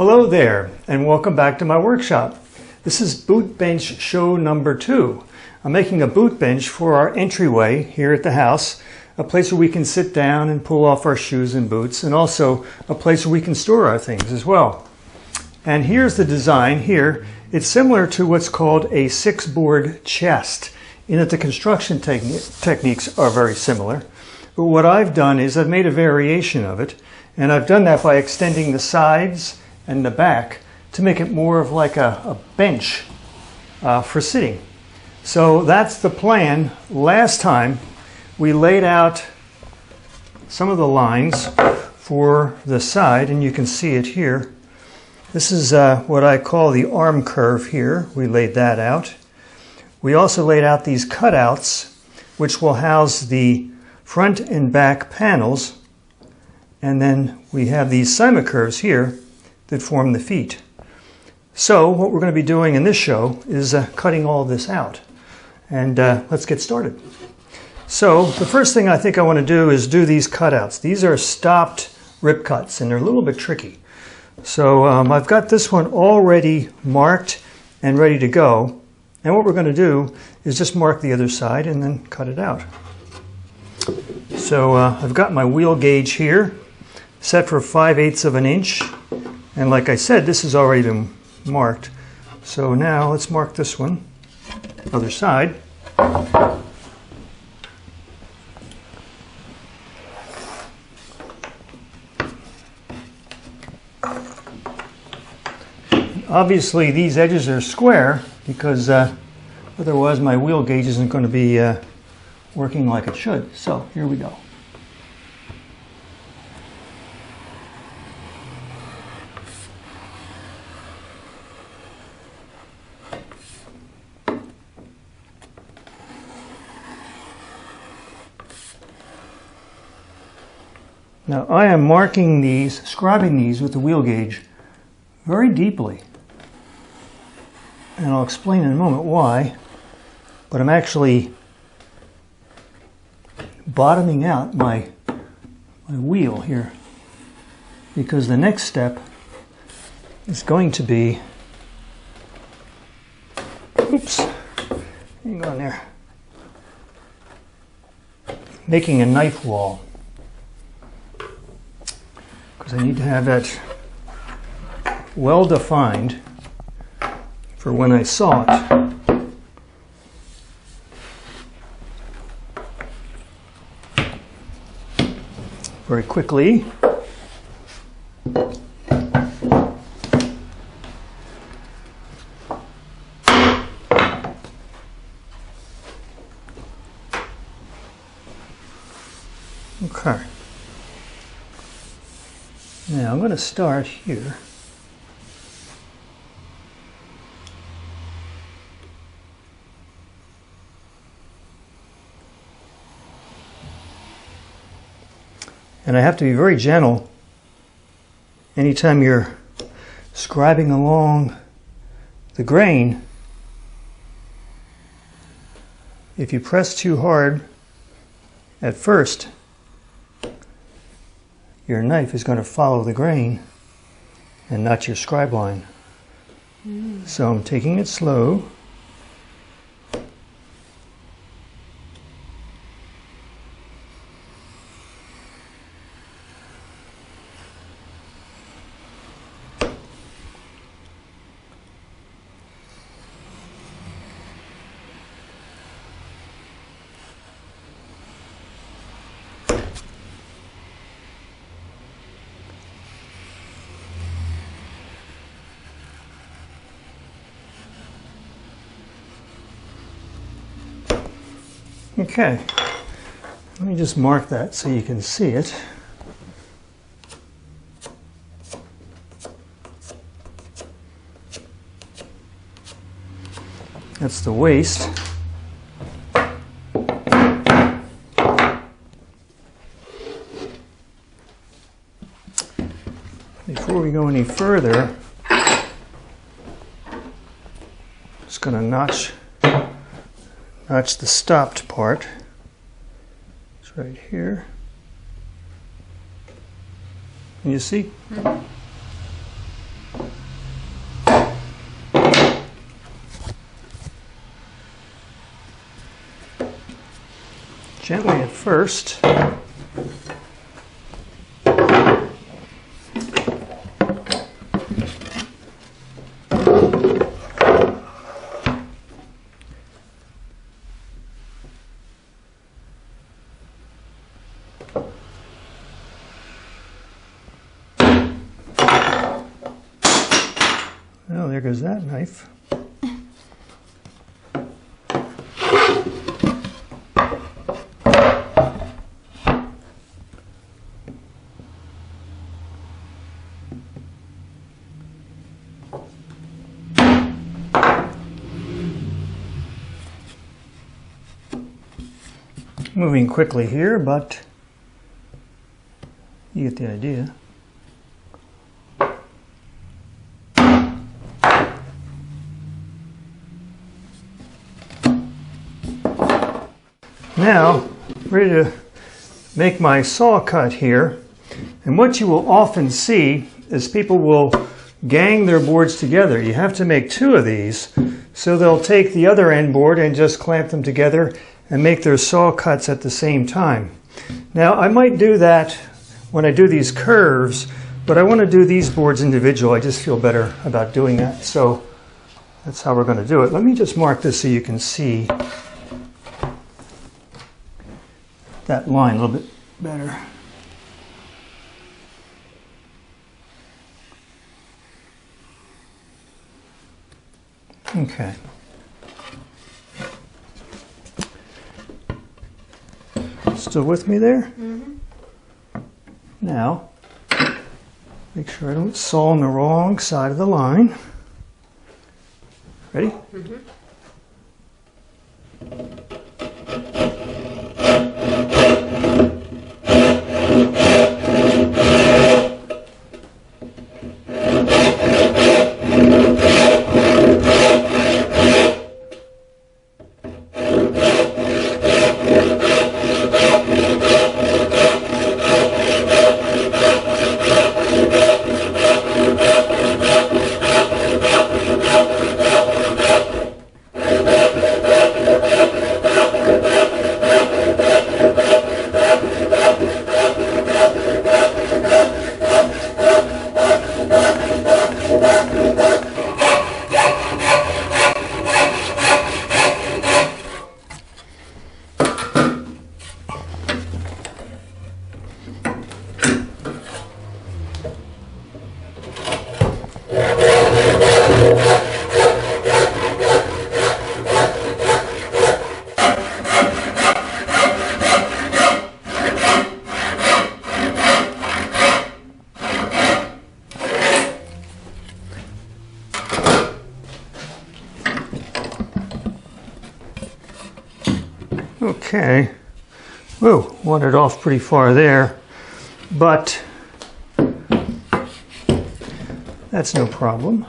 Hello there, and welcome back to my workshop. This is boot bench show number 2. I'm making a boot bench for our entryway here at the house, a place where we can sit down and pull off our shoes and boots, and also a place where we can store our things as well. And here's the design here. It's similar to what's called a 6-board chest, in that the construction techniques are very similar. But what I've done is I've made a variation of it, and I've done that by extending the sides and the back to make it more of like a bench for sitting. So that's the plan. Last time we laid out some of the lines for the side, and you can see it here. This is what I call the arm curve here. We laid that out. We also laid out these cutouts, which will house the front and back panels, and then we have these simicurves here that form the feet. So what we're going to be doing in this show is cutting all this out, and let's get started. So the first thing I think I want to do is do these cutouts. These are stopped rip cuts, and they're a little bit tricky. So I've got this one already marked and ready to go, and what we're going to do is just mark the other side and then cut it out. So I've got my wheel gauge here set for 5/8 of an inch, and like I said, this has already been marked. So now let's mark this one, other side. Obviously these edges are square because otherwise my wheel gauge isn't going to be working like it should. So here we go. Now I am marking these, scribing these with the wheel gauge very deeply. And I'll explain in a moment why, but I'm actually bottoming out my wheel here, because the next step is going to be, oops, hang on there, making a knife wall, because I need to have that well defined for when I saw it. Very quickly. Okay. Now I'm going to start here. And I have to be very gentle anytime you're scribing along the grain. If you press too hard at first, your knife is going to follow the grain and not your scribe line. So I'm taking it slow. Okay, let me just mark that so you can see it. That's the waist. Before we go any further, I'm just going to notch the stopped part. It's right here. Can you see? Mm-hmm. Gently at first. Well, there goes that knife. Moving quickly here, but you get the idea. Now, ready to make my saw cut here. And what you will often see is people will gang their boards together. You have to make two of these, so they'll take the other end board and just clamp them together and make their saw cuts at the same time. Now, I might do that when I do these curves, but I want to do these boards individual. I just feel better about doing that, so that's how we're going to do it. Let me just mark this so you can see that line a little bit better. Okay. Still with me there? Mm-hmm. Now, make sure I don't saw on the wrong side of the line. Ready? Mm-hmm. Okay, whoa, wandered off pretty far there, but that's no problem.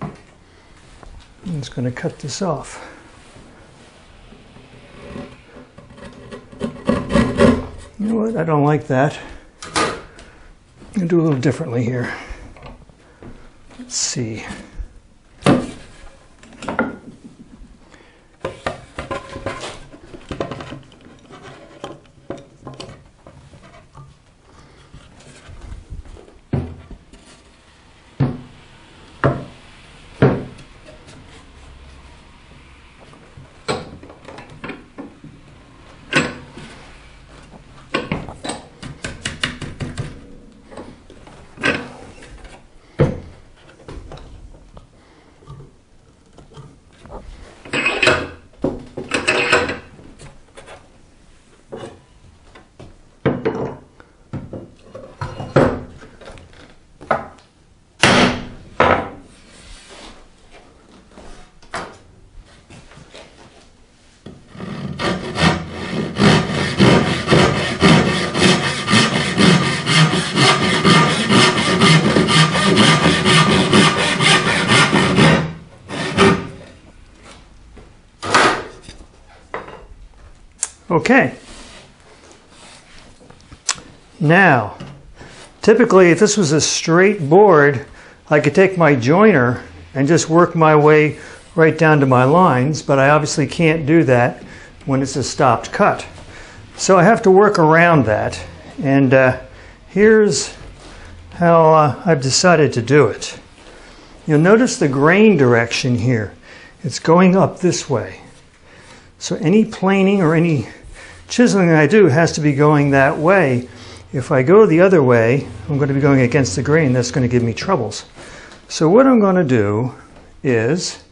I'm just going to cut this off. You know what, I don't like that. I'm going to do a little differently here. Let's see. Okay. Now, typically if this was a straight board, I could take my joiner and just work my way right down to my lines, but I obviously can't do that when it's a stopped cut. So I have to work around that, and here's how I've decided to do it. You'll notice the grain direction here. It's going up this way. So any planing or any chiseling I do has to be going that way. If I go the other way, I'm going to be going against the grain. That's going to give me troubles. So what I'm going to do is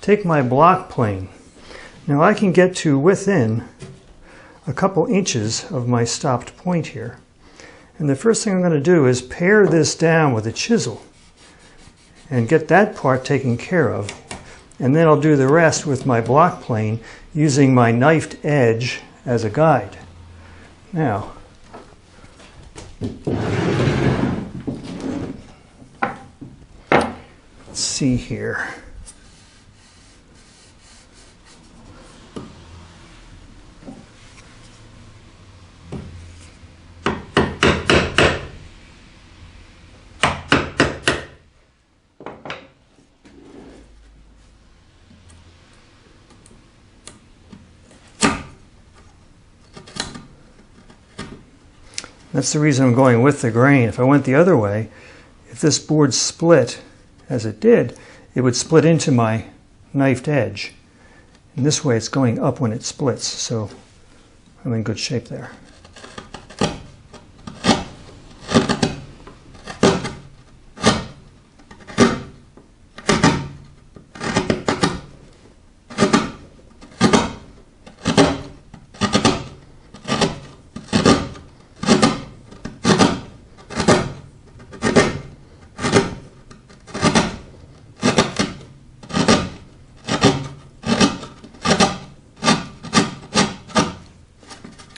take my block plane. Now I can get to within a couple inches of my stopped point here. And the first thing I'm going to do is pare this down with a chisel and get that part taken care of. And then I'll do the rest with my block plane using my knifed edge as a guide. Now, let's see here. That's the reason I'm going with the grain. If I went the other way, if this board split, as it did, it would split into my knifed edge. And this way it's going up when it splits, so I'm in good shape there.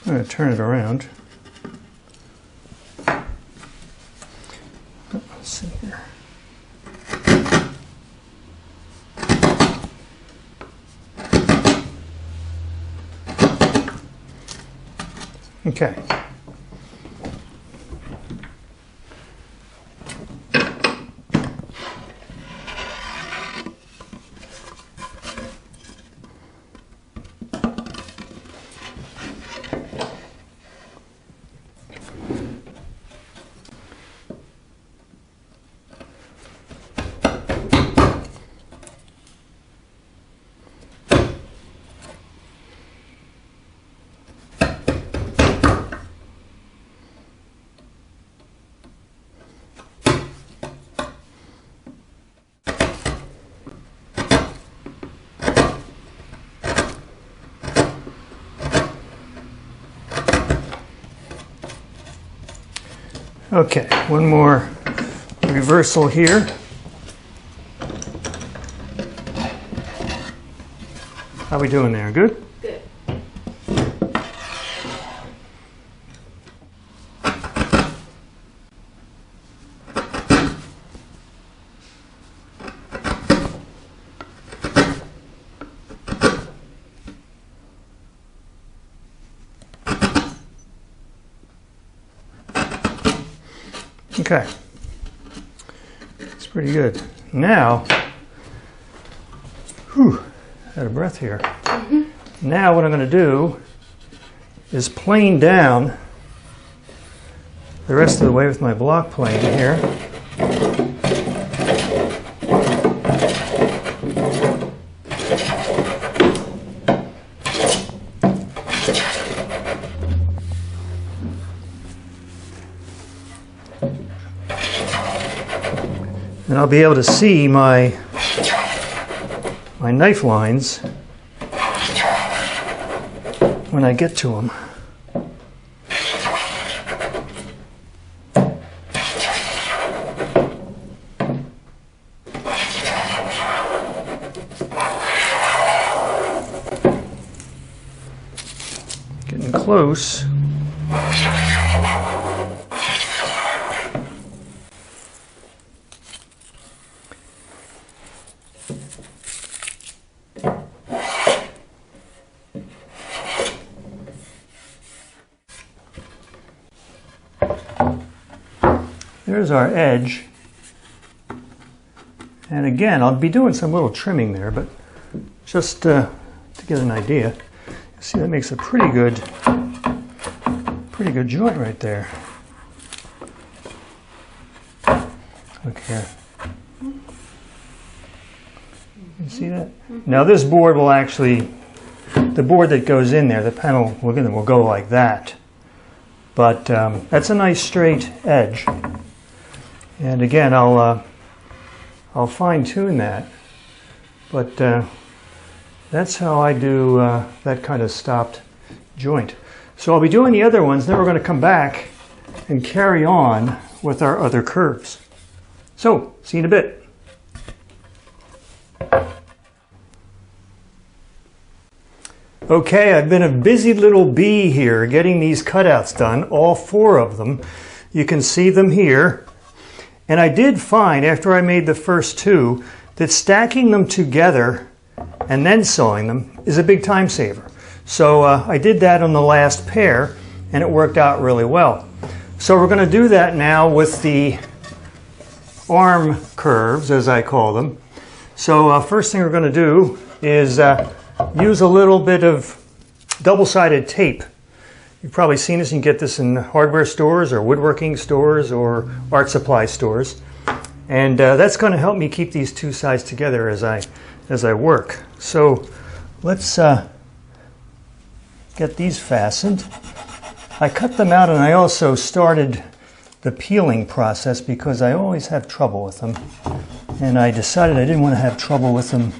I'm going to turn it around. Let's see here. Okay. Okay, one more reversal here. How we doing there? Good? Good. Okay, it's pretty good. Now, out of breath here. Now what I'm going to do is plane down the rest of the way with my block plane here. And I'll be able to see my knife lines when I get to them. Getting close. There's our edge, and again I'll be doing some little trimming there, but just to get an idea. See, that makes a pretty good joint right there. Look here. You see that? Now this board will actually, the board that goes in there, the panel will go like that. But that's a nice straight edge. And again, I'll fine tune that. But that's how I do that kind of stopped joint. So I'll be doing the other ones, then we're going to come back and carry on with our other curves. So, see you in a bit. Okay, I've been a busy little bee here getting these cutouts done, all 4 of them. You can see them here. And I did find, after I made the first 2, that stacking them together and then sewing them is a big time saver. So I did that on the last pair, and it worked out really well. So we're going to do that now with the arm curves, as I call them. So first thing we're going to do is use a little bit of double-sided tape. You've probably seen this. You can get this in hardware stores or woodworking stores or art supply stores. And that's going to help me keep these 2 sides together as I work. So let's get these fastened. I cut them out, and I also started the peeling process because I always have trouble with them. And I decided I didn't want to have trouble with them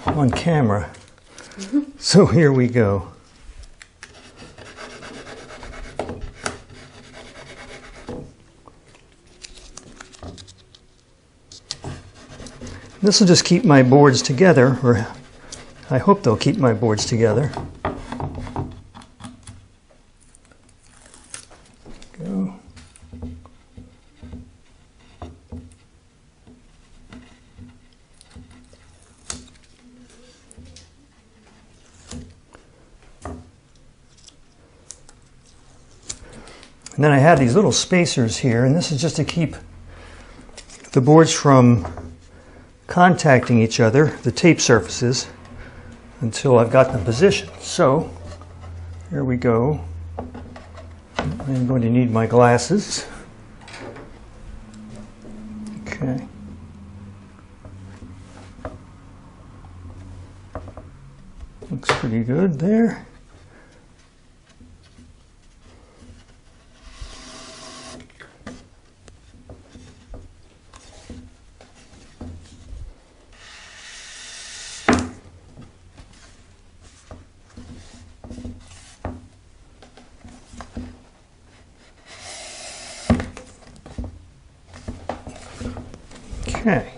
on camera. So here we go. This will just keep my boards together, or I hope they'll keep my boards together. Go. And then I have these little spacers here, and this is just to keep the boards from contacting each other, the tape surfaces, until I've got them positioned. So here we go. I'm going to need my glasses. Okay. Looks pretty good there. Okay,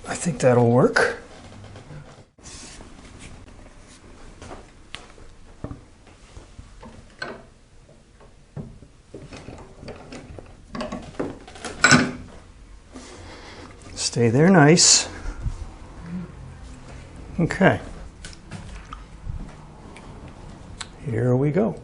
I think that'll work. Stay there nice. Okay, here we go.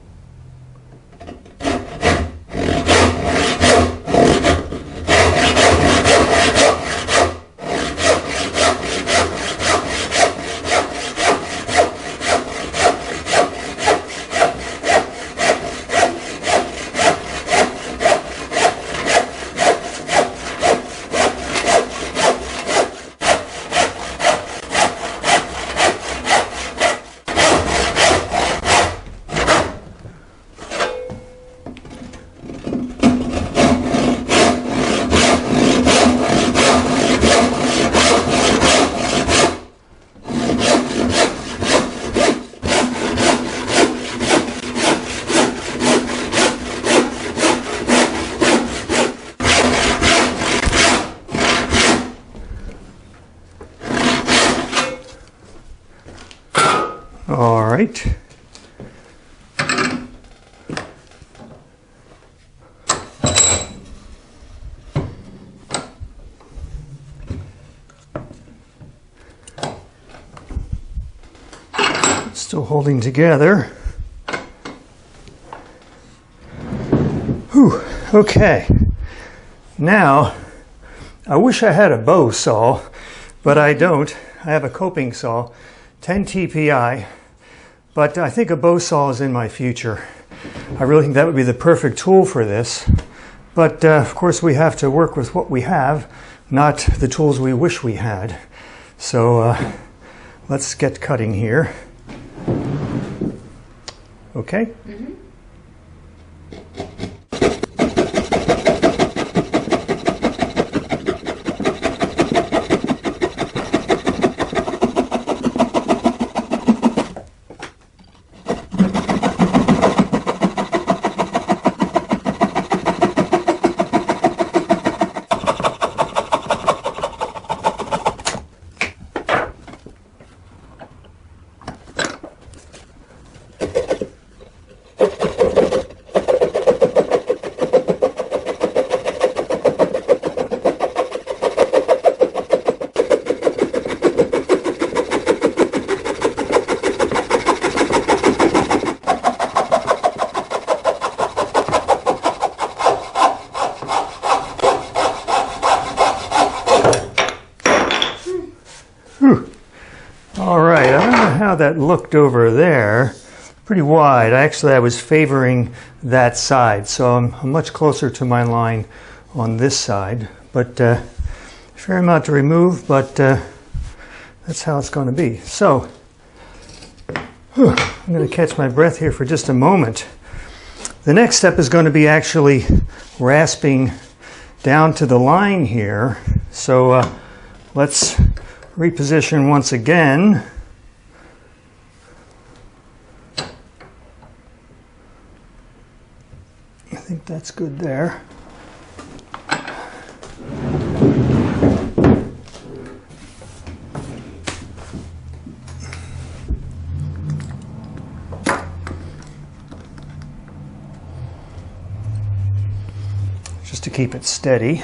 All right. Still holding together. Whew. Okay. Now, I wish I had a bow saw, but I don't. I have a coping saw, 10 TPI, but I think a bow saw is in my future. I really think that would be the perfect tool for this. But of course we have to work with what we have, not the tools we wish we had. So let's get cutting here. Okay? Mm-hmm. All right, I don't know how that looked over there. Pretty wide. Actually, I was favoring that side, so I'm much closer to my line on this side. But fair amount to remove, but that's how it's going to be. So, I'm going to catch my breath here for just a moment. The next step is going to be actually rasping down to the line here. So let's reposition once again. I think that's good there. Just to keep it steady.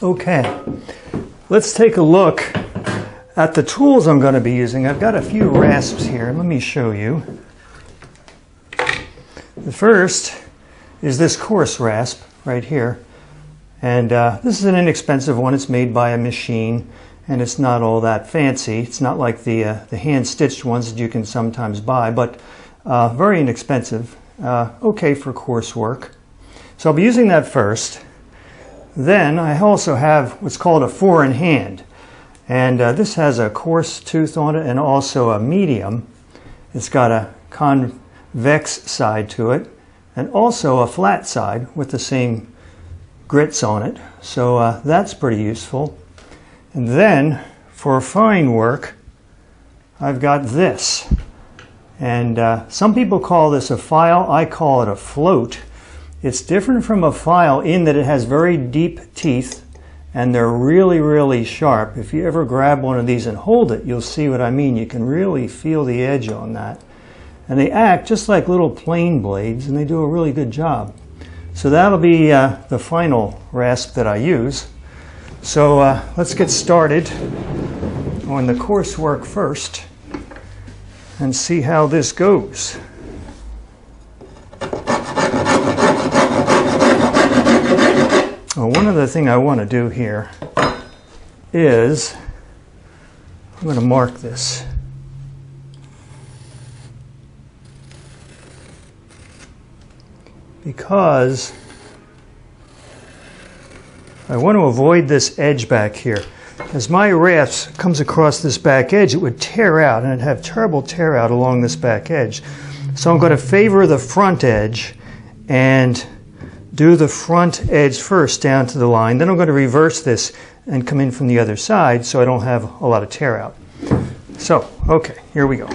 Okay, let's take a look at the tools I'm going to be using. I've got a few rasps here. Let me show you. The first is this coarse rasp right here. And this is an inexpensive one. It's made by a machine, and it's not all that fancy. It's not like the hand-stitched ones that you can sometimes buy, but very inexpensive. Okay for coarse work. So I'll be using that first. Then I also have what's called a 4-in-hand, and this has a coarse tooth on it and also a medium. It's got a convex side to it and also a flat side with the same grits on it, so that's pretty useful. And then for fine work I've got this, and some people call this a file. I call it a float. It's different from a file in that it has very deep teeth and they're really, really sharp. If you ever grab one of these and hold it, you'll see what I mean. You can really feel the edge on that. And they act just like little plane blades, and they do a really good job. So that'll be the final rasp that I use. So let's get started on the coarse work first and see how this goes. Well, one other thing I want to do here is I'm going to mark this. Because I want to avoid this edge back here. As my rasp comes across this back edge, it would tear out, and it'd have terrible tear out along this back edge. So I'm going to favor the front edge and do the front edge first down to the line. Then I'm going to reverse this and come in from the other side so I don't have a lot of tear out. So, okay, here we go.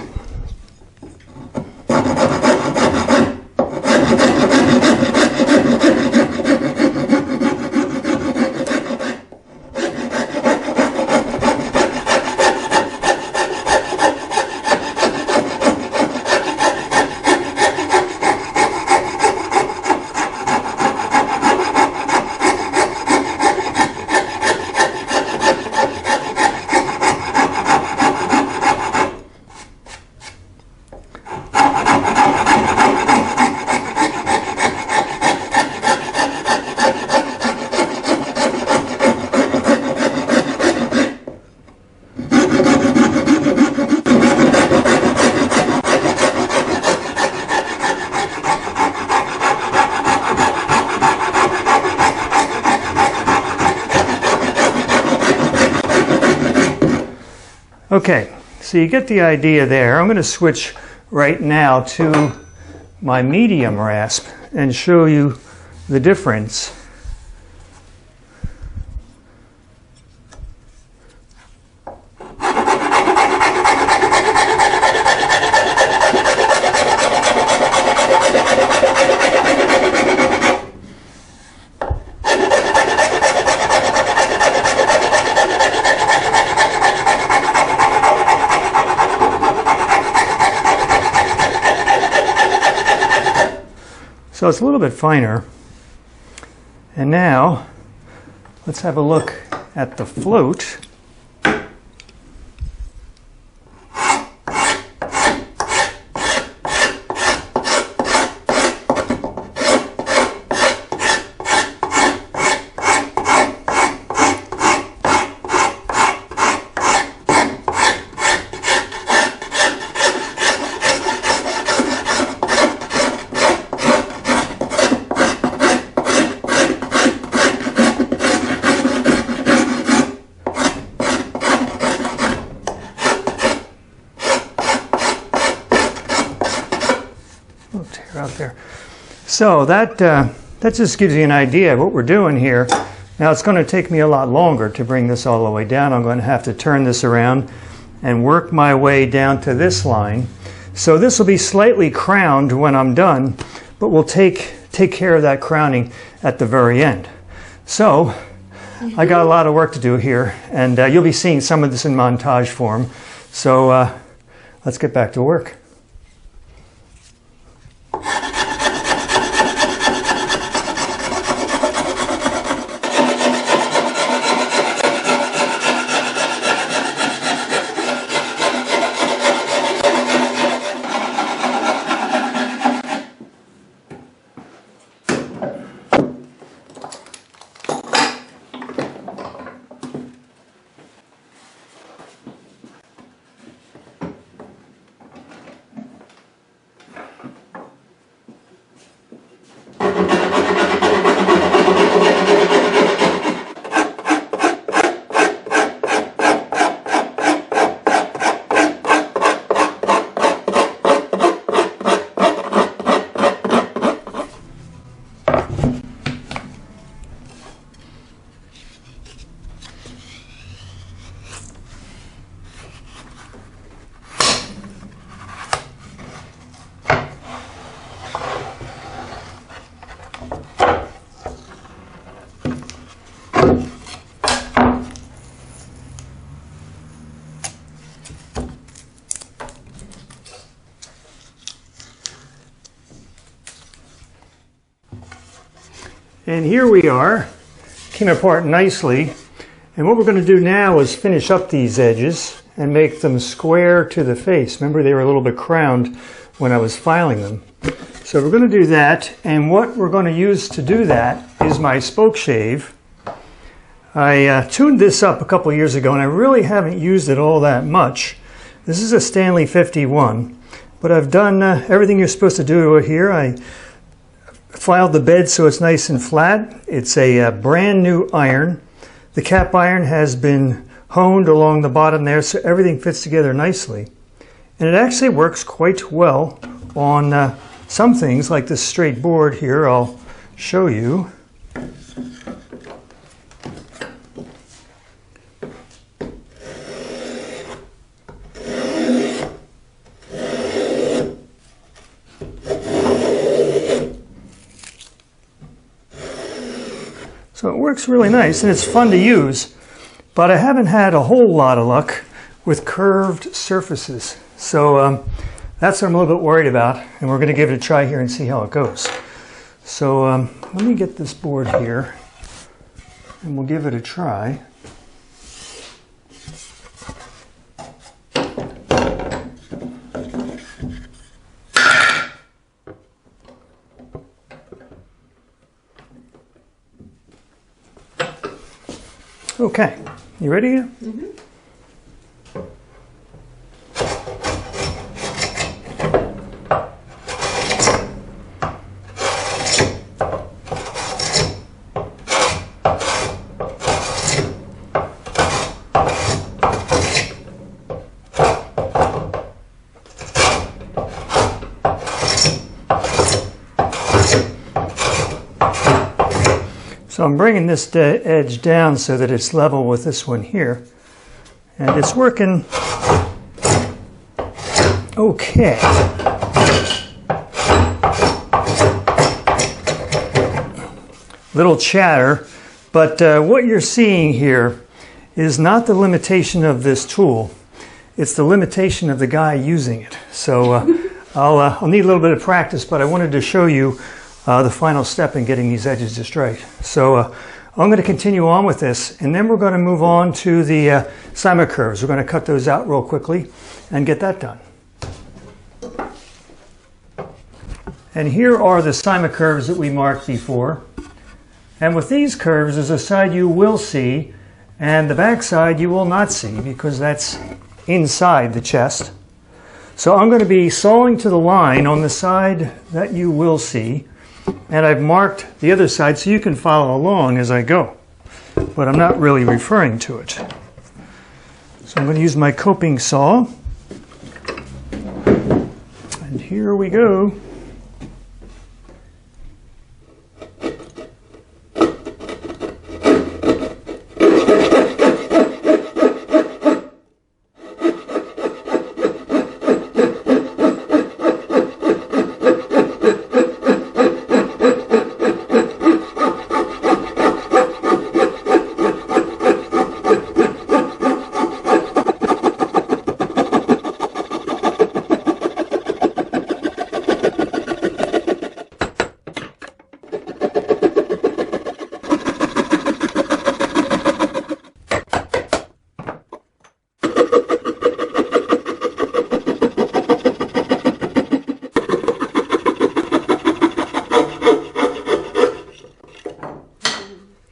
Okay, so you get the idea there. I'm going to switch right now to my medium rasp and show you the difference. So it's a little bit finer. And now let's have a look at the float. Out there. So that just gives you an idea of what we're doing here. Now it's going to take me a lot longer to bring this all the way down. I'm going to have to turn this around and work my way down to this line. So this will be slightly crowned when I'm done, but we'll take care of that crowning at the very end. So I got a lot of work to do here, and you'll be seeing some of this in montage form. So let's get back to work. And here we are, came apart nicely. And what we're going to do now is finish up these edges and make them square to the face. Remember, they were a little bit crowned when I was filing them. So we're going to do that, and what we're going to use to do that is my spoke shave. I tuned this up a couple years ago, and I really haven't used it all that much. This is a Stanley 51, but I've done everything you're supposed to do here. I filed the bed so it's nice and flat. It's a brand new iron. The cap iron has been honed along the bottom there, so everything fits together nicely. And it actually works quite well on some things, like this straight board here. I'll show you. So it works really nice, and it's fun to use, but I haven't had a whole lot of luck with curved surfaces. So that's what I'm a little bit worried about, and we're going to give it a try here and see how it goes. So let me get this board here, and we'll give it a try. Okay, you ready? Mm-hmm. So I'm bringing this edge down so that it's level with this one here. And it's working okay. Little chatter, but what you're seeing here is not the limitation of this tool. It's the limitation of the guy using it. So I'll need a little bit of practice, but I wanted to show you the final step in getting these edges just right. So I'm going to continue on with this, and then we're going to move on to the cyma curves. We're going to cut those out real quickly and get that done. And here are the cyma curves that we marked before. And with these curves, there's a side you will see, and the back side you will not see, because that's inside the chest. So I'm going to be sawing to the line on the side that you will see, and I've marked the other side so you can follow along as I go, but I'm not really referring to it. So I'm going to use my coping saw, and here we go.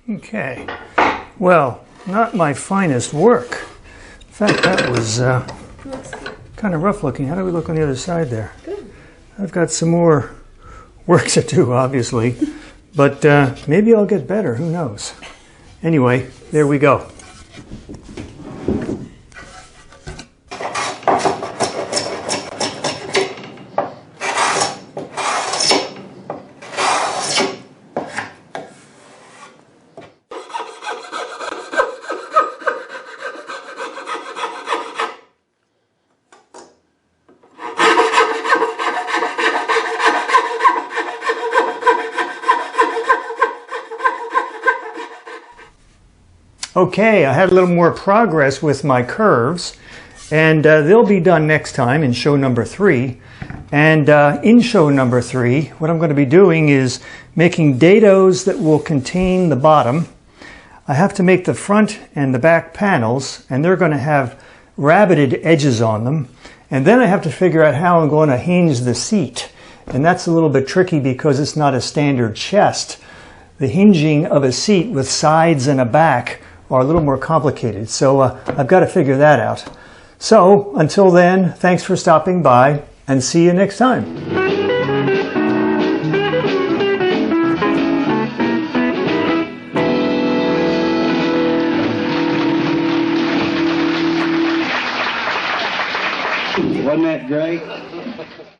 Okay, well, not my finest work. In fact, that was kind of rough looking. How do we look on the other side there? Good. I've got some more work to do, obviously, but maybe I'll get better, who knows. Anyway, there we go. Okay, I had a little more progress with my curves, and they'll be done next time in show number 3. And in show number 3, what I'm going to be doing is making dados that will contain the bottom. I have to make the front and the back panels, and they're going to have rabbited edges on them. And then I have to figure out how I'm going to hinge the seat. And that's a little bit tricky because it's not a standard chest. The hinging of a seat with sides and a back are a little more complicated. So I've got to figure that out. So until then, thanks for stopping by, and see you next time. Wasn't that great?